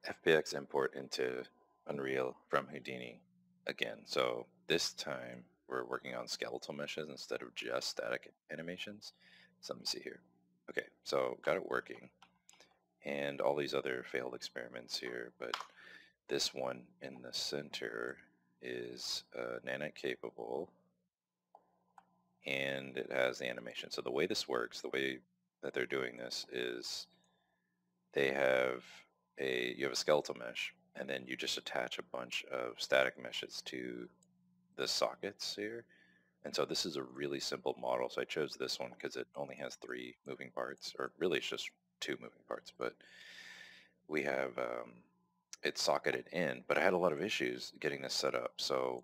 FPX import into Unreal from Houdini again. So this time we're working on skeletal meshes instead of just static animations. So let me see here. Okay, so got it working and all these other failed experiments here, but this one in the center is nanite capable and it has the animation. So the way this works, the way that they're doing this is they have you have a skeletal mesh and then you just attach a bunch of static meshes to the sockets here. And so this is a really simple model. So I chose this one because it only has 3 moving parts, or really it's just 2 moving parts, but we have it socketed in, but I had a lot of issues getting this set up. So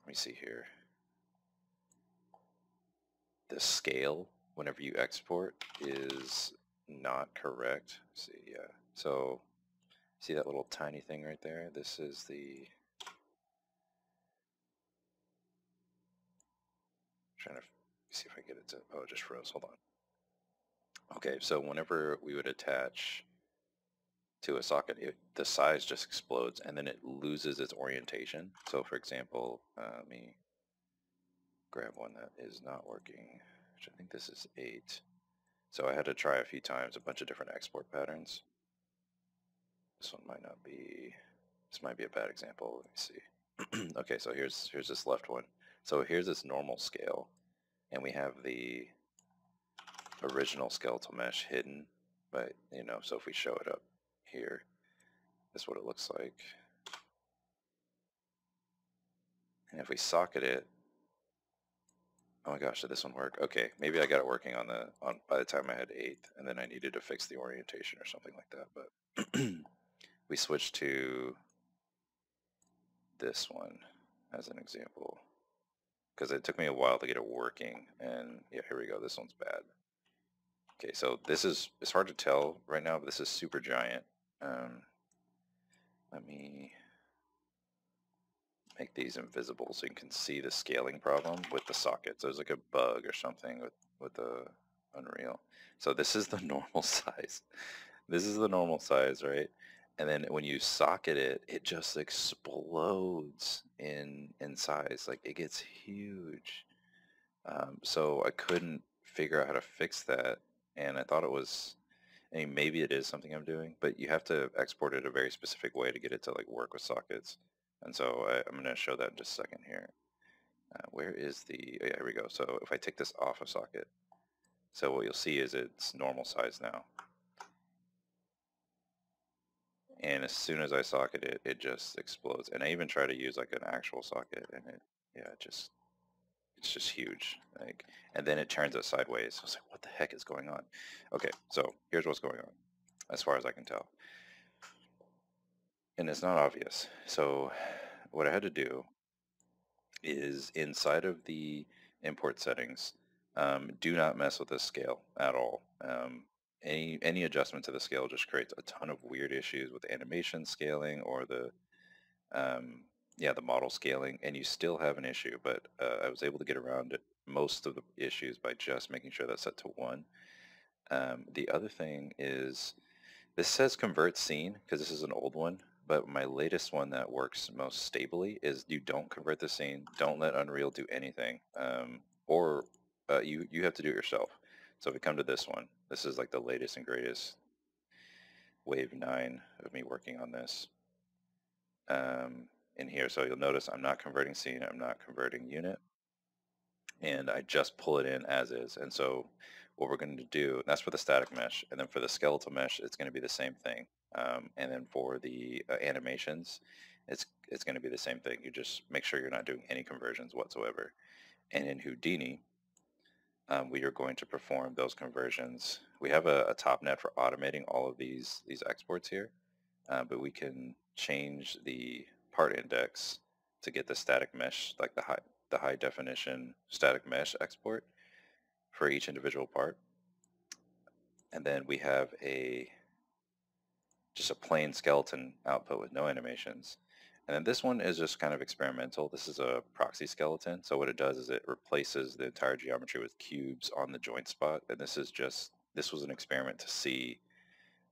let me see here. The scale whenever you export is not correct. Let's see, yeah. So see that little tiny thing right there? This is the, trying to see if I get it to, oh, it just froze, hold on. Okay, so whenever we would attach to a socket, the size just explodes and then it loses its orientation. So for example, let me grab one that is not working, which I think this is 8. So I had to try a few times, a bunch of different export patterns. This one might not be, this might be a bad example, let me see. Okay, so here's this left one. So here's this normal scale, and we have the original skeletal mesh hidden, but so if we show it up here, that's what it looks like. And if we socket it, oh my gosh, did this one work? Okay, maybe I got it working by the time I had 8, and then I needed to fix the orientation or something like that, but we switched to this one as an example, because it took me a while to get it working, and yeah, here we go, this one's bad. Okay, so it's hard to tell right now, but this is super giant. Let me make these invisible so you can see the scaling problem with the sockets. There's like a bug or something with the Unreal. So this is the normal size. This is the normal size, right? And then when you socket it, it just explodes in size. Like it gets huge. So I couldn't figure out how to fix that, and I thought it was, I mean, maybe it is something I'm doing, but you have to export it a very specific way to get it to like work with sockets. And so I'm going to show that in just a second here. Where is the, oh, yeah, here we go. So if I take this off a socket, so what you'll see is it's normal size now. And as soon as I socket it, it just explodes. And I even try to use like an actual socket, and yeah, it's just huge. Like, and then it turns it sideways. I was like, what the heck is going on? Okay, so here's what's going on, as far as I can tell. And it's not obvious. So what I had to do is inside of the import settings, do not mess with the scale at all. Any adjustment to the scale just creates a ton of weird issues with animation scaling or the model scaling, and you still have an issue, but I was able to get around it, most of the issues, by just making sure that's set to 1. The other thing is, this says convert scene because this is an old one, but my latest one that works most stably is you don't convert the scene, don't let Unreal do anything, or you have to do it yourself. So if we come to this one, this is like the latest and greatest wave 9 of me working on this. In here, so you'll notice I'm not converting scene, I'm not converting unit, and I just pull it in as is. And so what we're going to do, and that's for the static mesh, and then for the skeletal mesh, it's going to be the same thing. And then for the animations, it's going to be the same thing. You just make sure you're not doing any conversions whatsoever. And in Houdini, we are going to perform those conversions. We have a top net for automating all of these exports here, but we can change the part index to get the static mesh, like the high definition static mesh export for each individual part. And then we have just a plain skeleton output with no animations. And then this one is just kind of experimental. This is a proxy skeleton. So what it does is it replaces the entire geometry with cubes on the joint spot. And this was an experiment to see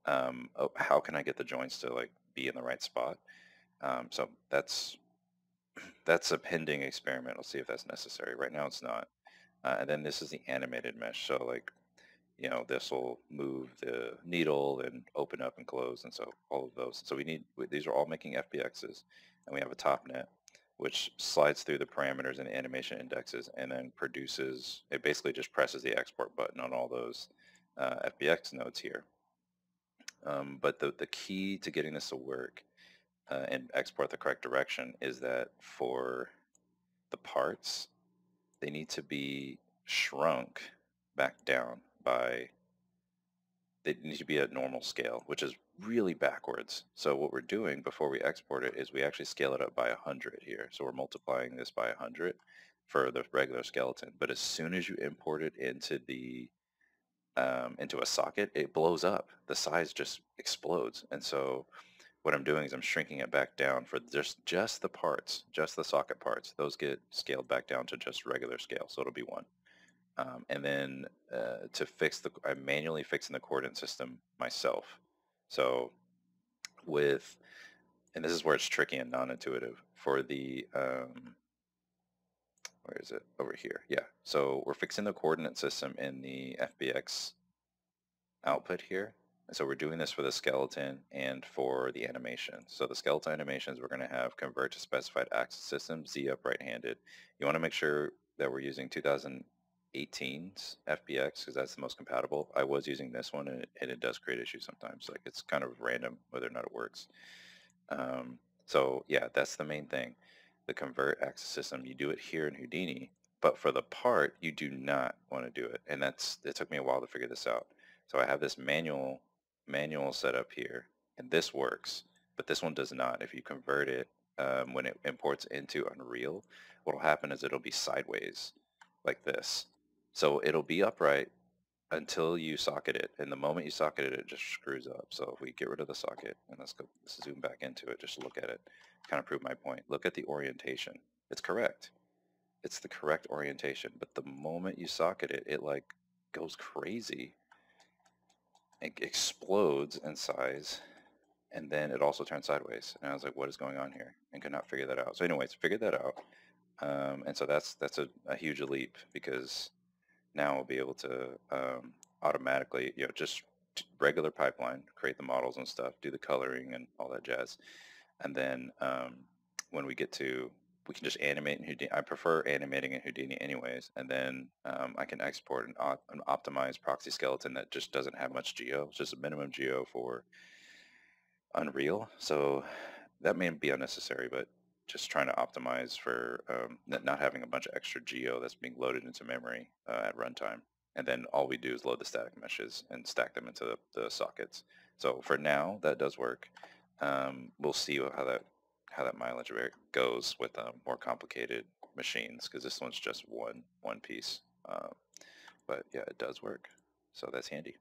Oh, how can I get the joints to like be in the right spot? So that's a pending experiment. We'll see if that's necessary. Right now it's not. And then this is the animated mesh. So like, this will move the needle and open up and close. And so all of those. So these are all making FBXs. And we have a top net, which slides through the parameters and the animation indexes and then it basically just presses the export button on all those FBX nodes here. But the key to getting this to work and export the correct direction is that for the parts, they need to be shrunk back down they need to be at normal scale, which is really backwards. So what we're doing before we export it is we actually scale it up by 100 here. So we're multiplying this by 100 for the regular skeleton. But as soon as you import it into a socket, it blows up. The size just explodes. And so what I'm doing is I'm shrinking it back down for just the parts, just the socket parts. Those get scaled back down to just regular scale, so it'll be 1. And then I'm manually fixing the coordinate system myself. So and this is where it's tricky and non-intuitive for where is it? Over here. Yeah. So we're fixing the coordinate system in the FBX output here. And so we're doing this for the skeleton and for the animation. So the skeletal animations, we're going to have convert to specified axis system, Z up right-handed. You want to make sure that we're using 2018's FBX because that's the most compatible. I was using this one and it does create issues sometimes. Like it's kind of random whether or not it works. So yeah, that's the main thing. The convert axis system, you do it here in Houdini, but for the part, you do not want to do it. And it took me a while to figure this out. So I have this manual setup here, and this works, but this one does not. If you convert it, when it imports into Unreal, what will happen is it'll be sideways like this. So it'll be upright until you socket it, and the moment you socket it, it just screws up. So if we get rid of the socket, and let's zoom back into it, just look at it, kind of prove my point. Look at the orientation. It's correct. It's the correct orientation, but the moment you socket it, it like goes crazy. It explodes in size, and then it also turns sideways. And I was like, what is going on here? And could not figure that out. So anyways, figured that out. And so that's a huge leap because now we'll be able to automatically, just regular pipeline, create the models and stuff, do the coloring and all that jazz. And then when we can just animate in Houdini. I prefer animating in Houdini anyways. And then I can export an optimized proxy skeleton that just doesn't have much geo. It's just a minimum geo for Unreal. So that may be unnecessary, but just trying to optimize for not having a bunch of extra geo that's being loaded into memory at runtime. And then all we do is load the static meshes and stack them into the sockets. So for now, that does work. We'll see how that mileage goes with more complicated machines because this one's just one piece. But yeah, it does work. So that's handy.